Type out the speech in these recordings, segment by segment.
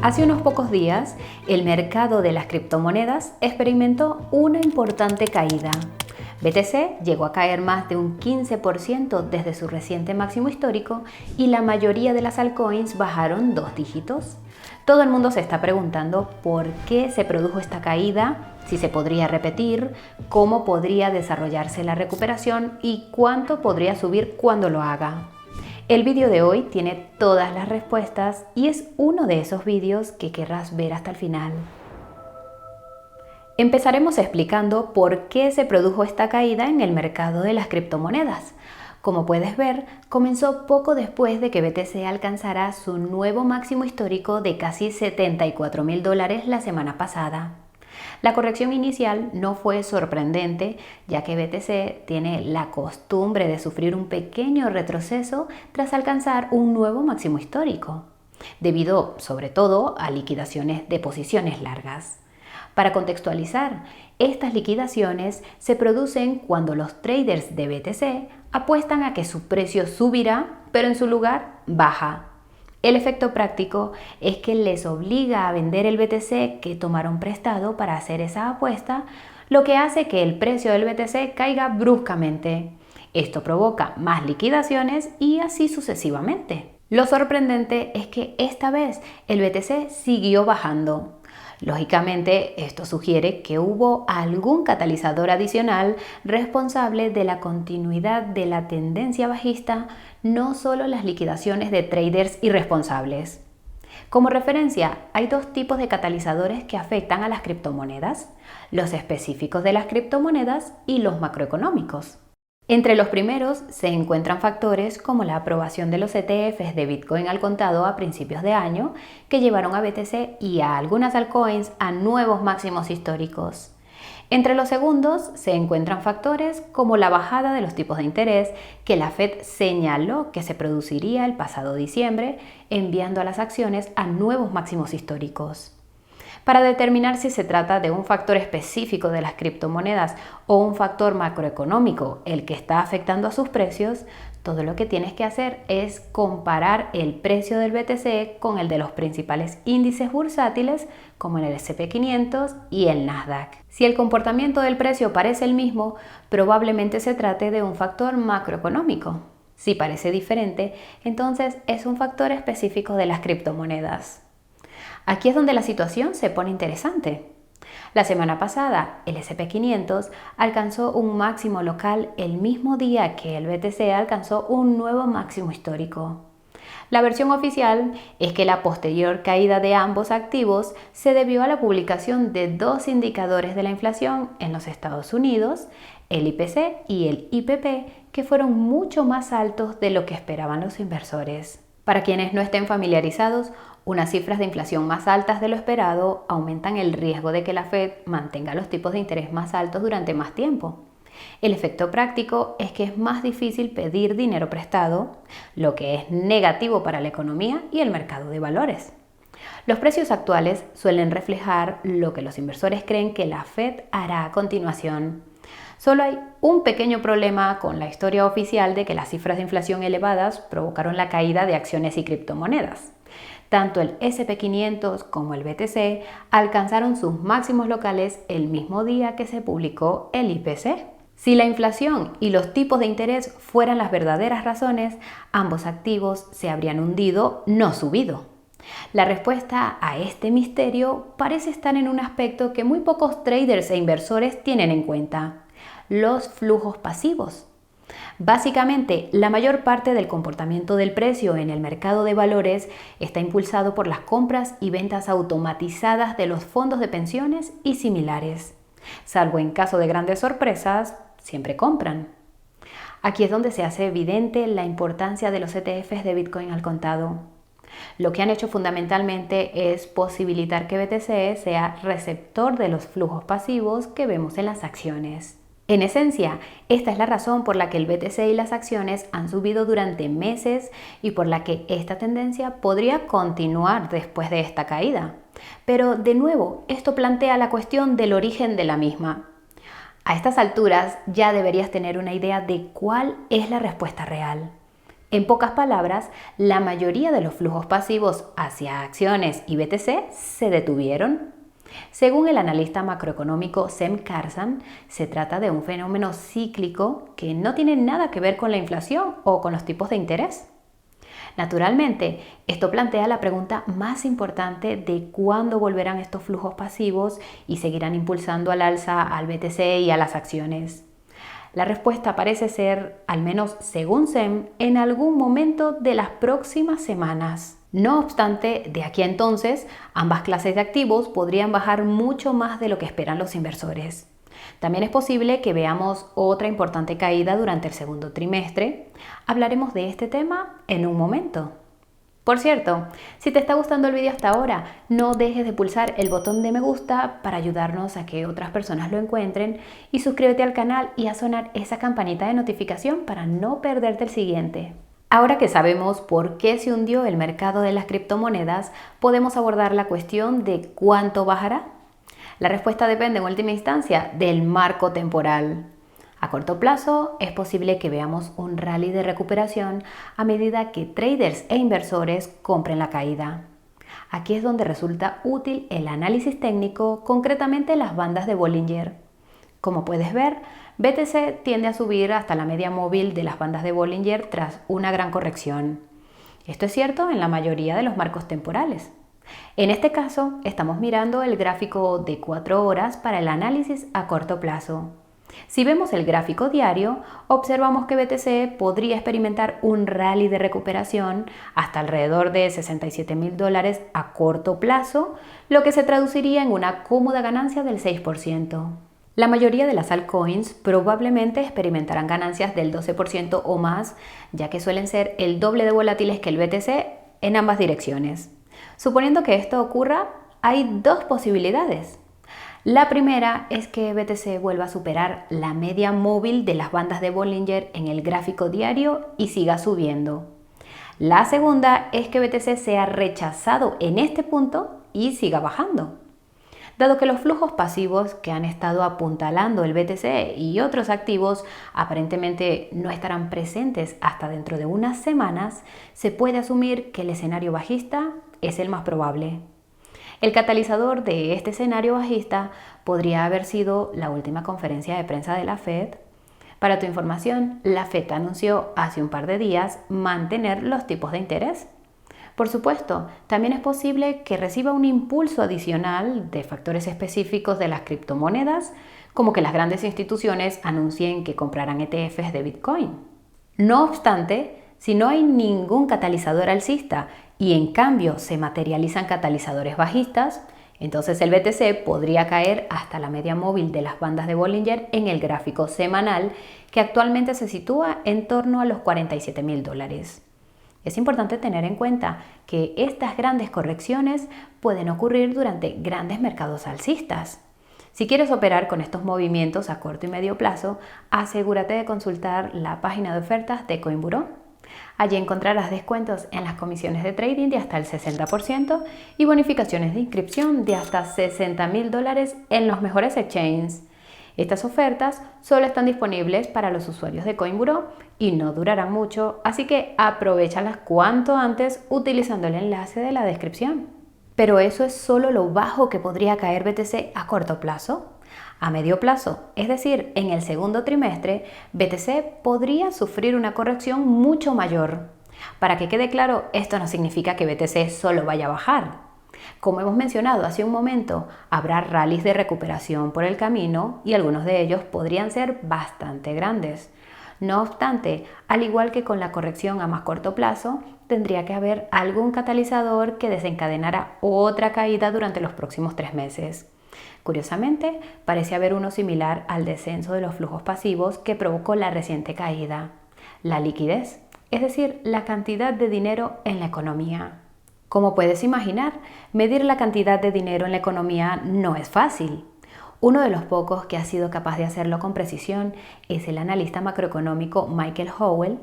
Hace unos pocos días, el mercado de las criptomonedas experimentó una importante caída. BTC llegó a caer más de un 15% desde su reciente máximo histórico y la mayoría de las altcoins bajaron 2 dígitos. Todo el mundo se está preguntando por qué se produjo esta caída, si se podría repetir, cómo podría desarrollarse la recuperación y cuánto podría subir cuando lo haga. El vídeo de hoy tiene todas las respuestas y es uno de esos vídeos que querrás ver hasta el final. Empezaremos explicando por qué se produjo esta caída en el mercado de las criptomonedas. Como puedes ver, comenzó poco después de que BTC alcanzara su nuevo máximo histórico de casi $74.000 la semana pasada. La corrección inicial no fue sorprendente, ya que BTC tiene la costumbre de sufrir un pequeño retroceso tras alcanzar un nuevo máximo histórico, debido sobre todo a liquidaciones de posiciones largas. Para contextualizar, estas liquidaciones se producen cuando los traders de BTC apuestan a que su precio subirá, pero en su lugar baja. El efecto práctico es que les obliga a vender el BTC que tomaron prestado para hacer esa apuesta, lo que hace que el precio del BTC caiga bruscamente. Esto provoca más liquidaciones y así sucesivamente. Lo sorprendente es que esta vez el BTC siguió bajando. Lógicamente, esto sugiere que hubo algún catalizador adicional responsable de la continuidad de la tendencia bajista, no solo las liquidaciones de traders irresponsables. Como referencia, hay dos tipos de catalizadores que afectan a las criptomonedas: los específicos de las criptomonedas y los macroeconómicos. Entre los primeros se encuentran factores como la aprobación de los ETFs de Bitcoin al contado a principios de año, que llevaron a BTC y a algunas altcoins a nuevos máximos históricos. Entre los segundos se encuentran factores como la bajada de los tipos de interés que la Fed señaló que se produciría el pasado diciembre, enviando a las acciones a nuevos máximos históricos. Para determinar si se trata de un factor específico de las criptomonedas o un factor macroeconómico el que está afectando a sus precios, todo lo que tienes que hacer es comparar el precio del BTC con el de los principales índices bursátiles como el S&P 500 y el Nasdaq. Si el comportamiento del precio parece el mismo, probablemente se trate de un factor macroeconómico. Si parece diferente, entonces es un factor específico de las criptomonedas. Aquí es donde la situación se pone interesante. La semana pasada, el S&P 500 alcanzó un máximo local el mismo día que el BTC alcanzó un nuevo máximo histórico. La versión oficial es que la posterior caída de ambos activos se debió a la publicación de dos indicadores de la inflación en los Estados Unidos, el IPC y el IPP, que fueron mucho más altos de lo que esperaban los inversores. Para quienes no estén familiarizados, unas cifras de inflación más altas de lo esperado aumentan el riesgo de que la Fed mantenga los tipos de interés más altos durante más tiempo. El efecto práctico es que es más difícil pedir dinero prestado, lo que es negativo para la economía y el mercado de valores. Los precios actuales suelen reflejar lo que los inversores creen que la Fed hará a continuación. Solo hay un pequeño problema con la historia oficial de que las cifras de inflación elevadas provocaron la caída de acciones y criptomonedas. Tanto el S&P 500 como el BTC alcanzaron sus máximos locales el mismo día que se publicó el IPC. Si la inflación y los tipos de interés fueran las verdaderas razones, ambos activos se habrían hundido, no subido. La respuesta a este misterio parece estar en un aspecto que muy pocos traders e inversores tienen en cuenta: los flujos pasivos. Básicamente, la mayor parte del comportamiento del precio en el mercado de valores está impulsado por las compras y ventas automatizadas de los fondos de pensiones y similares. Salvo en caso de grandes sorpresas, siempre compran. Aquí es donde se hace evidente la importancia de los ETFs de Bitcoin al contado. Lo que han hecho fundamentalmente es posibilitar que BTC sea receptor de los flujos pasivos que vemos en las acciones. En esencia, esta es la razón por la que el BTC y las acciones han subido durante meses y por la que esta tendencia podría continuar después de esta caída. Pero, de nuevo, esto plantea la cuestión del origen de la misma. A estas alturas ya deberías tener una idea de cuál es la respuesta real. En pocas palabras, la mayoría de los flujos pasivos hacia acciones y BTC se detuvieron. Según el analista macroeconómico Sem Karsan, se trata de un fenómeno cíclico que no tiene nada que ver con la inflación o con los tipos de interés. Naturalmente, esto plantea la pregunta más importante de cuándo volverán estos flujos pasivos y seguirán impulsando al alza al BTC y a las acciones. La respuesta parece ser, al menos según Sem, en algún momento de las próximas semanas. No obstante, de aquí a entonces, ambas clases de activos podrían bajar mucho más de lo que esperan los inversores. También es posible que veamos otra importante caída durante el segundo trimestre. Hablaremos de este tema en un momento. Por cierto, si te está gustando el video hasta ahora, no dejes de pulsar el botón de me gusta para ayudarnos a que otras personas lo encuentren y suscríbete al canal y a sonar esa campanita de notificación para no perderte el siguiente. Ahora que sabemos por qué se hundió el mercado de las criptomonedas, podemos abordar la cuestión de cuánto bajará. La respuesta depende en última instancia del marco temporal. A corto plazo es posible que veamos un rally de recuperación a medida que traders e inversores compren la caída. Aquí es donde resulta útil el análisis técnico, concretamente las bandas de Bollinger. Como puedes ver, BTC tiende a subir hasta la media móvil de las bandas de Bollinger tras una gran corrección. Esto es cierto en la mayoría de los marcos temporales. En este caso, estamos mirando el gráfico de 4 horas para el análisis a corto plazo. Si vemos el gráfico diario, observamos que BTC podría experimentar un rally de recuperación hasta alrededor de $67.000 a corto plazo, lo que se traduciría en una cómoda ganancia del 6%. La mayoría de las altcoins probablemente experimentarán ganancias del 12% o más, ya que suelen ser el doble de volátiles que el BTC en ambas direcciones. Suponiendo que esto ocurra, hay dos posibilidades. La primera es que BTC vuelva a superar la media móvil de las bandas de Bollinger en el gráfico diario y siga subiendo. La segunda es que BTC sea rechazado en este punto y siga bajando. Dado que los flujos pasivos que han estado apuntalando el BTC y otros activos aparentemente no estarán presentes hasta dentro de unas semanas, se puede asumir que el escenario bajista es el más probable. El catalizador de este escenario bajista podría haber sido la última conferencia de prensa de la Fed. Para tu información, la Fed anunció hace un par de días mantener los tipos de interés. Por supuesto, también es posible que reciba un impulso adicional de factores específicos de las criptomonedas, como que las grandes instituciones anuncien que comprarán ETFs de Bitcoin. No obstante, si no hay ningún catalizador alcista y en cambio se materializan catalizadores bajistas, entonces el BTC podría caer hasta la media móvil de las bandas de Bollinger en el gráfico semanal, que actualmente se sitúa en torno a los $47.000. Es importante tener en cuenta que estas grandes correcciones pueden ocurrir durante grandes mercados alcistas. Si quieres operar con estos movimientos a corto y medio plazo, asegúrate de consultar la página de ofertas de Coinburó. Allí encontrarás descuentos en las comisiones de trading de hasta el 60% y bonificaciones de inscripción de hasta $60.000 en los mejores exchanges. Estas ofertas solo están disponibles para los usuarios de Coinburó y no durarán mucho, así que aprovéchalas cuanto antes utilizando el enlace de la descripción. Pero eso es solo lo bajo que podría caer BTC a corto plazo. A medio plazo, es decir, en el segundo trimestre, BTC podría sufrir una corrección mucho mayor. Para que quede claro, esto no significa que BTC solo vaya a bajar. Como hemos mencionado hace un momento, habrá rallies de recuperación por el camino y algunos de ellos podrían ser bastante grandes. No obstante, al igual que con la corrección a más corto plazo, tendría que haber algún catalizador que desencadenara otra caída durante los próximos 3 meses. Curiosamente, parece haber uno similar al descenso de los flujos pasivos que provocó la reciente caída: la liquidez, es decir, la cantidad de dinero en la economía. Como puedes imaginar, medir la cantidad de dinero en la economía no es fácil. Uno de los pocos que ha sido capaz de hacerlo con precisión es el analista macroeconómico Michael Howell.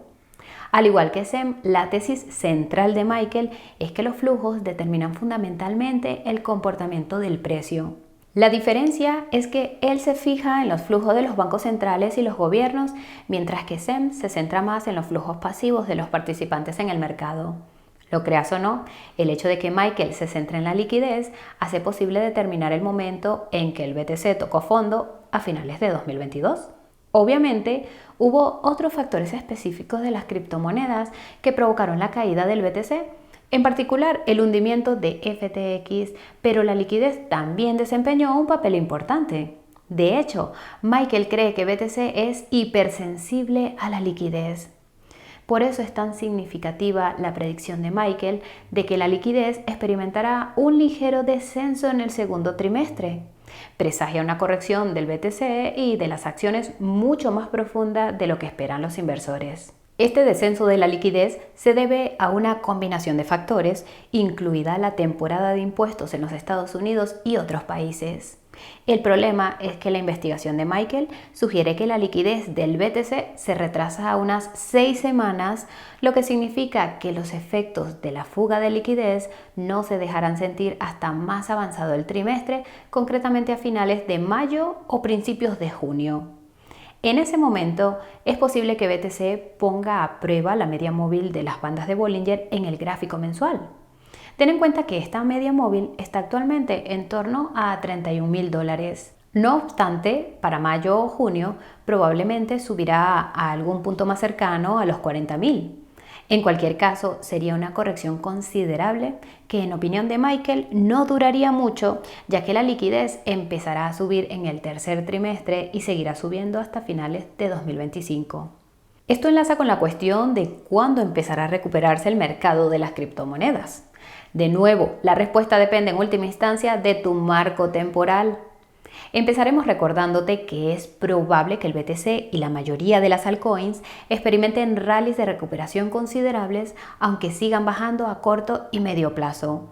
Al igual que Sem, la tesis central de Michael es que los flujos determinan fundamentalmente el comportamiento del precio. La diferencia es que él se fija en los flujos de los bancos centrales y los gobiernos, mientras que SEM se centra más en los flujos pasivos de los participantes en el mercado. Lo creas o no, el hecho de que Michael se centre en la liquidez hace posible determinar el momento en que el BTC tocó fondo a finales de 2022. Obviamente, hubo otros factores específicos de las criptomonedas que provocaron la caída del BTC, en particular el hundimiento de FTX, pero la liquidez también desempeñó un papel importante. De hecho, Michael cree que BTC es hipersensible a la liquidez. Por eso es tan significativa la predicción de Michael de que la liquidez experimentará un ligero descenso en el segundo trimestre. Presagia una corrección del BTC y de las acciones mucho más profunda de lo que esperan los inversores. Este descenso de la liquidez se debe a una combinación de factores, incluida la temporada de impuestos en los Estados Unidos y otros países. El problema es que la investigación de Michael sugiere que la liquidez del BTC se retrasa a unas 6 semanas, lo que significa que los efectos de la fuga de liquidez no se dejarán sentir hasta más avanzado el trimestre, concretamente a finales de mayo o principios de junio. En ese momento es posible que BTC ponga a prueba la media móvil de las bandas de Bollinger en el gráfico mensual. Ten en cuenta que esta media móvil está actualmente en torno a $31.000. No obstante, para mayo o junio probablemente subirá a algún punto más cercano a los 40.000. En cualquier caso, sería una corrección considerable que, en opinión de Michael, no duraría mucho, ya que la liquidez empezará a subir en el tercer trimestre y seguirá subiendo hasta finales de 2025. Esto enlaza con la cuestión de cuándo empezará a recuperarse el mercado de las criptomonedas. De nuevo, la respuesta depende en última instancia de tu marco temporal. Empezaremos recordándote que es probable que el BTC y la mayoría de las altcoins experimenten rallies de recuperación considerables, aunque sigan bajando a corto y medio plazo.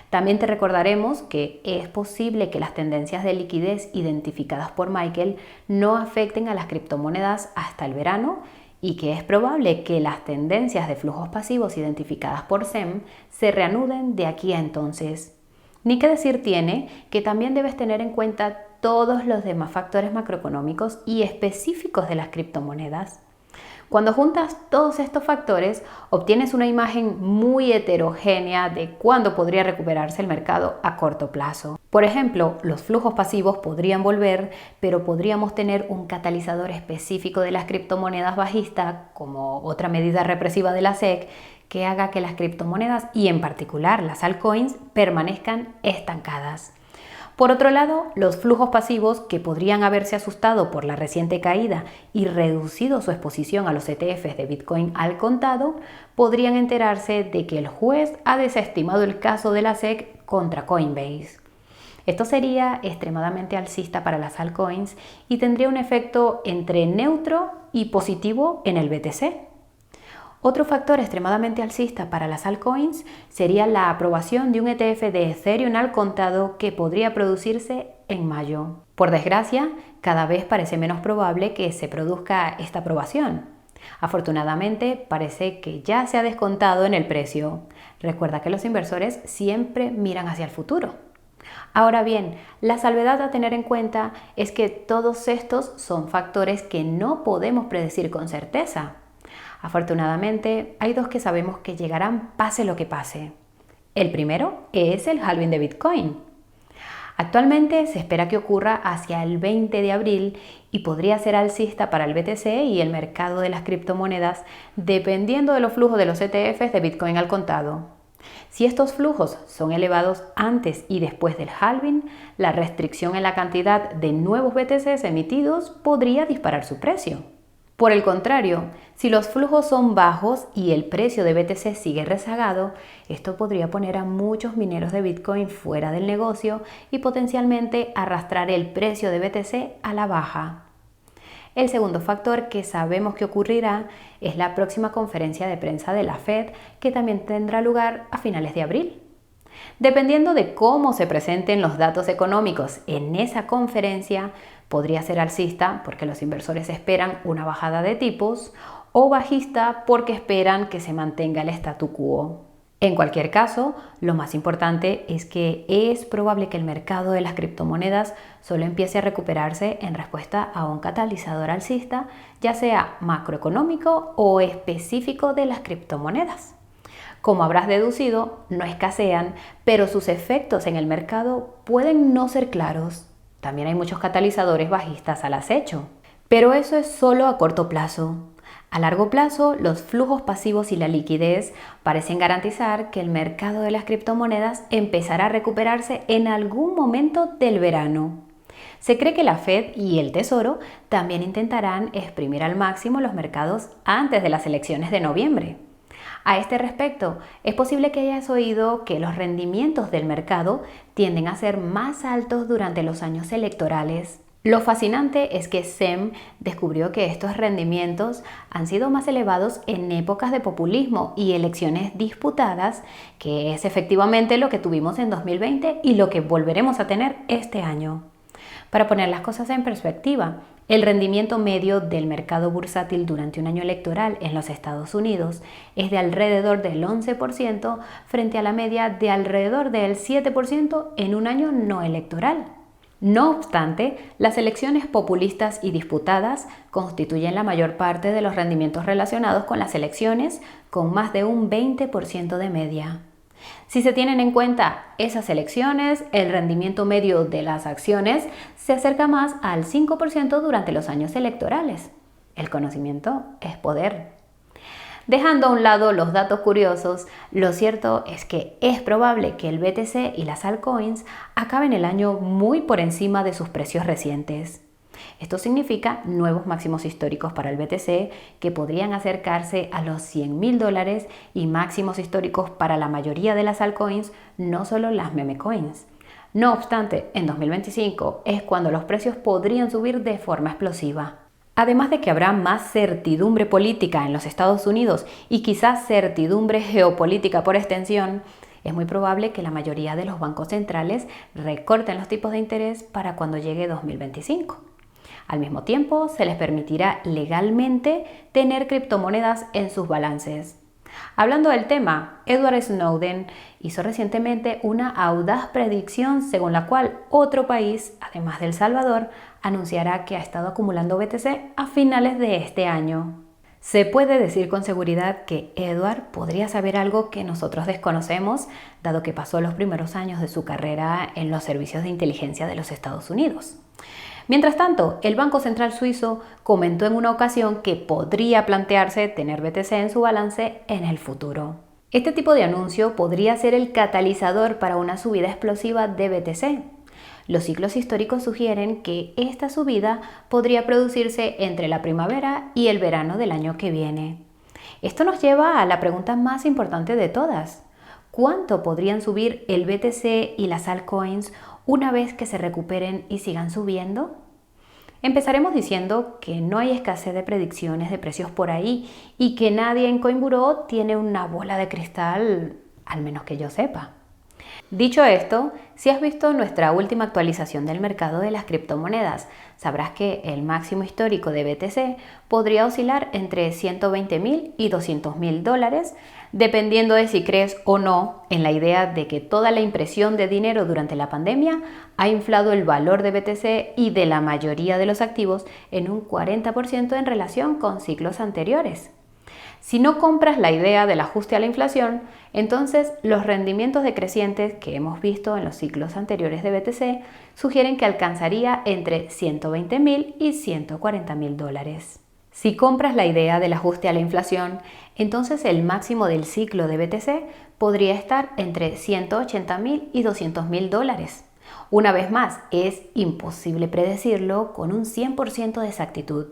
También te recordaremos que es posible que las tendencias de liquidez identificadas por Michael no afecten a las criptomonedas hasta el verano y que es probable que las tendencias de flujos pasivos identificadas por SEM se reanuden de aquí a entonces. Ni que decir tiene que también debes tener en cuenta todos los demás factores macroeconómicos y específicos de las criptomonedas. Cuando juntas todos estos factores, obtienes una imagen muy heterogénea de cuándo podría recuperarse el mercado a corto plazo. Por ejemplo, los flujos pasivos podrían volver, pero podríamos tener un catalizador específico de las criptomonedas bajista, como otra medida represiva de la SEC, que haga que las criptomonedas y en particular las altcoins permanezcan estancadas. Por otro lado, los flujos pasivos que podrían haberse asustado por la reciente caída y reducido su exposición a los ETFs de Bitcoin al contado, podrían enterarse de que el juez ha desestimado el caso de la SEC contra Coinbase. Esto sería extremadamente alcista para las altcoins y tendría un efecto entre neutro y positivo en el BTC. Otro factor extremadamente alcista para las altcoins sería la aprobación de un ETF de Ethereum al contado que podría producirse en mayo. Por desgracia, cada vez parece menos probable que se produzca esta aprobación. Afortunadamente, parece que ya se ha descontado en el precio. Recuerda que los inversores siempre miran hacia el futuro. Ahora bien, la salvedad a tener en cuenta es que todos estos son factores que no podemos predecir con certeza. Afortunadamente, hay dos que sabemos que llegarán pase lo que pase. El primero es el halving de Bitcoin. Actualmente se espera que ocurra hacia el 20 de abril y podría ser alcista para el BTC y el mercado de las criptomonedas dependiendo de los flujos de los ETFs de Bitcoin al contado. Si estos flujos son elevados antes y después del halving, la restricción en la cantidad de nuevos BTCs emitidos podría disparar su precio. Por el contrario, si los flujos son bajos y el precio de BTC sigue rezagado, esto podría poner a muchos mineros de Bitcoin fuera del negocio y potencialmente arrastrar el precio de BTC a la baja. El segundo factor que sabemos que ocurrirá es la próxima conferencia de prensa de la Fed, que también tendrá lugar a finales de abril. Dependiendo de cómo se presenten los datos económicos en esa conferencia, podría ser alcista porque los inversores esperan una bajada de tipos o bajista porque esperan que se mantenga el statu quo. En cualquier caso, lo más importante es que es probable que el mercado de las criptomonedas solo empiece a recuperarse en respuesta a un catalizador alcista, ya sea macroeconómico o específico de las criptomonedas. Como habrás deducido, no escasean, pero sus efectos en el mercado pueden no ser claros. También hay muchos catalizadores bajistas al acecho. Pero eso es solo a corto plazo. A largo plazo, los flujos pasivos y la liquidez parecen garantizar que el mercado de las criptomonedas empezará a recuperarse en algún momento del verano. Se cree que la Fed y el Tesoro también intentarán exprimir al máximo los mercados antes de las elecciones de noviembre. A este respecto, es posible que hayas oído que los rendimientos del mercado tienden a ser más altos durante los años electorales. Lo fascinante es que Sem descubrió que estos rendimientos han sido más elevados en épocas de populismo y elecciones disputadas, que es efectivamente lo que tuvimos en 2020 y lo que volveremos a tener este año. Para poner las cosas en perspectiva, el rendimiento medio del mercado bursátil durante un año electoral en los Estados Unidos es de alrededor del 11% frente a la media de alrededor del 7% en un año no electoral. No obstante, las elecciones populistas y disputadas constituyen la mayor parte de los rendimientos relacionados con las elecciones, con más de un 20% de media. Si se tienen en cuenta esas elecciones, el rendimiento medio de las acciones se acerca más al 5% durante los años electorales. El conocimiento es poder. Dejando a un lado los datos curiosos, lo cierto es que es probable que el BTC y las altcoins acaben el año muy por encima de sus precios recientes. Esto significa nuevos máximos históricos para el BTC que podrían acercarse a los $100,000 y máximos históricos para la mayoría de las altcoins, no solo las meme coins. No obstante, en 2025 es cuando los precios podrían subir de forma explosiva. Además de que habrá más certidumbre política en los Estados Unidos y quizás certidumbre geopolítica por extensión, es muy probable que la mayoría de los bancos centrales recorten los tipos de interés para cuando llegue 2025. Al mismo tiempo, se les permitirá legalmente tener criptomonedas en sus balances. Hablando del tema, Edward Snowden hizo recientemente una audaz predicción según la cual otro país, además de El Salvador, anunciará que ha estado acumulando BTC a finales de este año. Se puede decir con seguridad que Edward podría saber algo que nosotros desconocemos, dado que pasó los primeros años de su carrera en los servicios de inteligencia de los Estados Unidos. Mientras tanto, el Banco Central Suizo comentó en una ocasión que podría plantearse tener BTC en su balance en el futuro. Este tipo de anuncio podría ser el catalizador para una subida explosiva de BTC. Los ciclos históricos sugieren que esta subida podría producirse entre la primavera y el verano del año que viene. Esto nos lleva a la pregunta más importante de todas. ¿Cuánto podrían subir el BTC y las altcoins una vez que se recuperen y sigan subiendo? Empezaremos diciendo que no hay escasez de predicciones de precios por ahí y que nadie en Coinburo tiene una bola de cristal, al menos que yo sepa. Dicho esto, si has visto nuestra última actualización del mercado de las criptomonedas, sabrás que el máximo histórico de BTC podría oscilar entre $120,000 y $200,000, dependiendo de si crees o no en la idea de que toda la impresión de dinero durante la pandemia ha inflado el valor de BTC y de la mayoría de los activos en un 40% en relación con ciclos anteriores. Si no compras la idea del ajuste a la inflación, entonces los rendimientos decrecientes que hemos visto en los ciclos anteriores de BTC sugieren que alcanzaría entre $120,000 y $140,000. Si compras la idea del ajuste a la inflación, entonces el máximo del ciclo de BTC podría estar entre $180,000 y $200,000. Una vez más, es imposible predecirlo con un 100% de exactitud.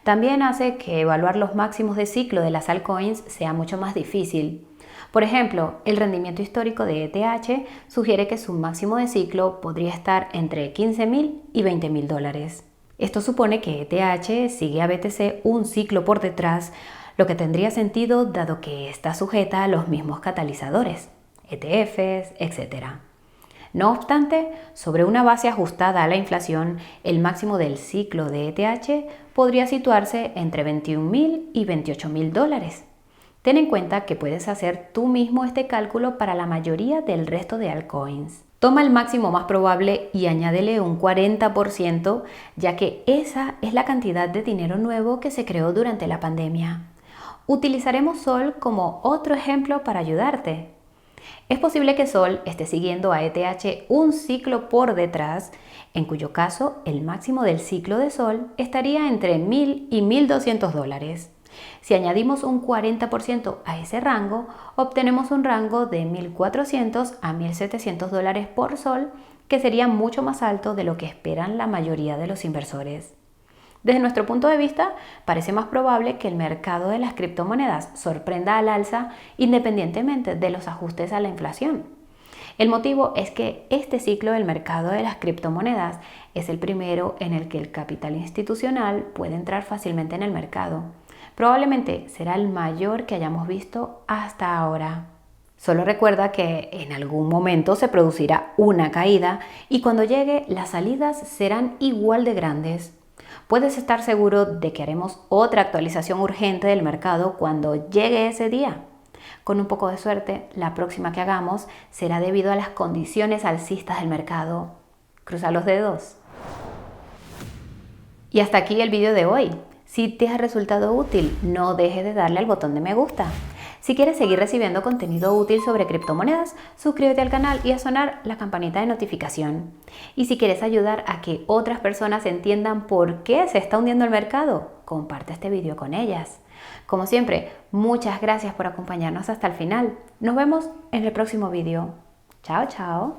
También hace que evaluar los máximos de ciclo de las altcoins sea mucho más difícil. Por ejemplo, el rendimiento histórico de ETH sugiere que su máximo de ciclo podría estar entre $15,000 y $20,000. Esto supone que ETH sigue a BTC un ciclo por detrás, lo que tendría sentido dado que está sujeta a los mismos catalizadores, ETFs, etc. No obstante, sobre una base ajustada a la inflación, el máximo del ciclo de ETH podría situarse entre $21,000 y $28,000. Ten en cuenta que puedes hacer tú mismo este cálculo para la mayoría del resto de altcoins. Toma el máximo más probable y añádele un 40%, ya que esa es la cantidad de dinero nuevo que se creó durante la pandemia. Utilizaremos Sol como otro ejemplo para ayudarte. Es posible que Sol esté siguiendo a ETH un ciclo por detrás, en cuyo caso el máximo del ciclo de Sol estaría entre $1.000 y $1.200. Si añadimos un 40% a ese rango, obtenemos un rango de $1.400 a $1.700 por Sol, que sería mucho más alto de lo que esperan la mayoría de los inversores. Desde nuestro punto de vista, parece más probable que el mercado de las criptomonedas sorprenda al alza independientemente de los ajustes a la inflación. El motivo es que este ciclo del mercado de las criptomonedas es el primero en el que el capital institucional puede entrar fácilmente en el mercado. Probablemente será el mayor que hayamos visto hasta ahora. Solo recuerda que en algún momento se producirá una caída y cuando llegue las salidas serán igual de grandes. Puedes estar seguro de que haremos otra actualización urgente del mercado cuando llegue ese día. Con un poco de suerte, la próxima que hagamos será debido a las condiciones alcistas del mercado. Cruza los dedos. Y hasta aquí el vídeo de hoy. Si te ha resultado útil, no dejes de darle al botón de me gusta. Si quieres seguir recibiendo contenido útil sobre criptomonedas, suscríbete al canal y a sonar la campanita de notificación. Y si quieres ayudar a que otras personas entiendan por qué se está hundiendo el mercado, comparte este vídeo con ellas. Como siempre, muchas gracias por acompañarnos hasta el final. Nos vemos en el próximo vídeo. Chao, chao.